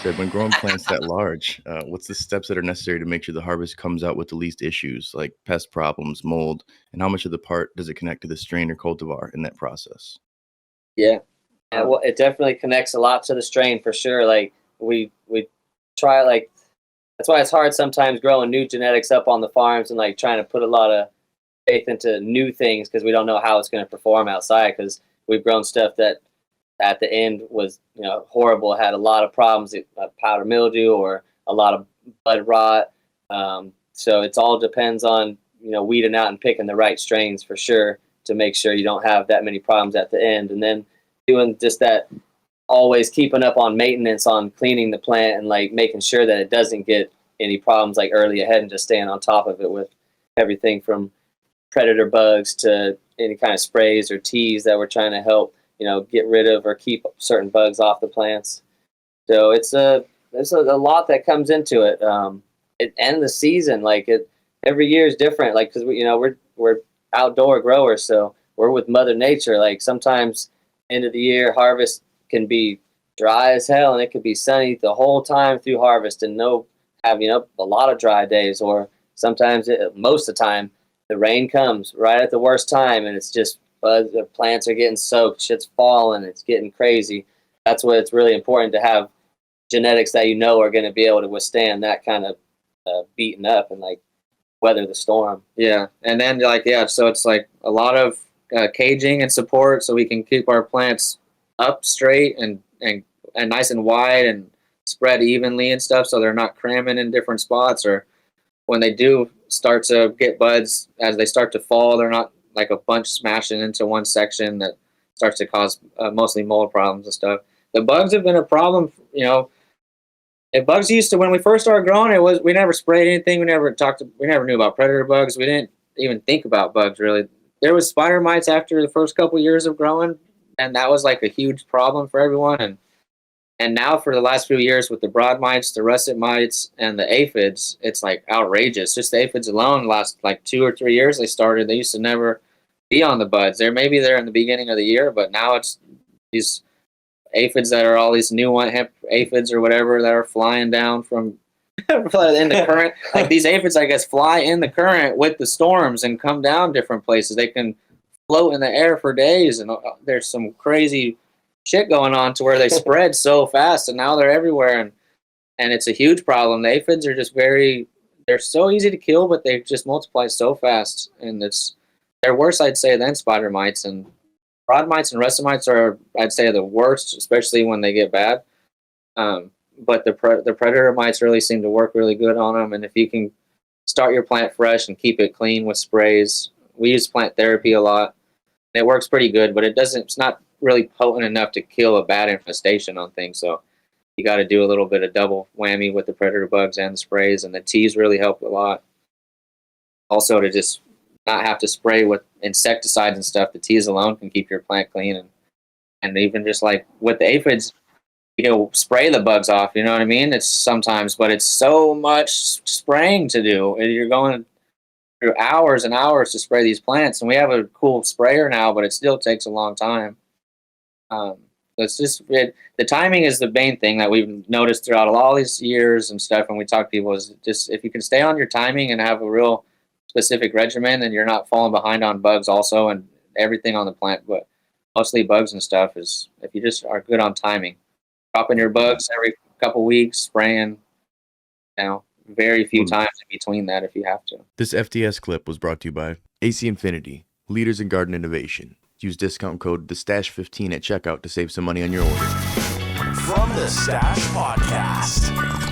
said, when growing plants that large, what's the steps that are necessary to make sure the harvest comes out with the least issues, like pest problems, mold, and how much of the part does it connect to the strain or cultivar in that process? Yeah. Yeah, well, it definitely connects a lot to the strain for sure. Like we try like that's why it's hard sometimes growing new genetics up on the farms and like trying to put a lot of faith into new things because we don't know how it's going to perform outside because we've grown stuff that at the end was horrible, had a lot of problems, powder mildew or a lot of bud rot. So it's all depends on weeding out and picking the right strains for sure to make sure you don't have that many problems at the end, and then doing just that, always keeping up on maintenance on cleaning the plant and like making sure that it doesn't get any problems like early ahead and just staying on top of it with everything from predator bugs to any kind of sprays or teas that we're trying to help get rid of or keep certain bugs off the plants. So there's a lot that comes into it. And the season, like every year is different. Like because we're outdoor growers, so we're with Mother Nature. Like sometimes end of the year harvest can be dry as hell, and it could be sunny the whole time through harvest, and have a lot of dry days. Or sometimes most of the time the rain comes right at the worst time, and it's just the plants are getting soaked, shit's falling, it's getting crazy. That's why it's really important to have genetics that are going to be able to withstand that kind of beating up and like weather the storm. Yeah, and then so it's like a lot of caging and support so we can keep our plants up straight and nice and wide and spread evenly and stuff, so they're not cramming in different spots, or when they do start to get buds, as they start to fall, they're not like a bunch smashing into one section that starts to cause mostly mold problems and stuff. The bugs have been a problem, And bugs used to, when we first started growing, we never sprayed anything. We never knew about predator bugs. We didn't even think about bugs really. There was spider mites after the first couple years of growing, and that was like a huge problem for everyone. And now for the last few years with the broad mites, the russet mites, and the aphids, it's like outrageous. Just the aphids alone, last like 2 or 3 years they used to never be on the buds. Maybe they're in the beginning of the year, but now it's these aphids that are all these new hemp aphids or whatever that are flying down from in the current. Like these aphids, I guess, fly in the current with the storms and come down different places. They can float in the air for days, and there's some crazy shit going on to where they spread so fast, and now they're everywhere, and it's a huge problem. The aphids are just they're so easy to kill, but they just multiply so fast, and they're worse, I'd say, than spider mites. And broad mites and russet mites are, I'd say, the worst, especially when they get bad. But the predator mites really seem to work really good on them, and if you can start your plant fresh and keep it clean with sprays. We use plant therapy a lot. It works pretty good, but it's not really potent enough to kill a bad infestation on things. So you got to do a little bit of double whammy with the predator bugs and the sprays, and the teas really help a lot. Also, to just not have to spray with insecticides and stuff, the teas alone can keep your plant clean. And even just like with the aphids, spray the bugs off, you know what I mean? It's sometimes, but it's so much spraying to do. You're going through hours and hours to spray these plants, and we have a cool sprayer now, but it still takes a long time. It's just the timing is the main thing that we've noticed throughout all these years and stuff. When we talk to people, is just if you can stay on your timing and have a real specific regimen, then you're not falling behind on bugs also and everything on the plant, but mostly bugs and stuff. Is if you just are good on timing, dropping your bugs every couple weeks, spraying, very few times in between that if you have to. This FTS clip was brought to you by AC Infinity, leaders in garden innovation. Use discount code TheStash15 at checkout to save some money on your order. From the Stash Podcast.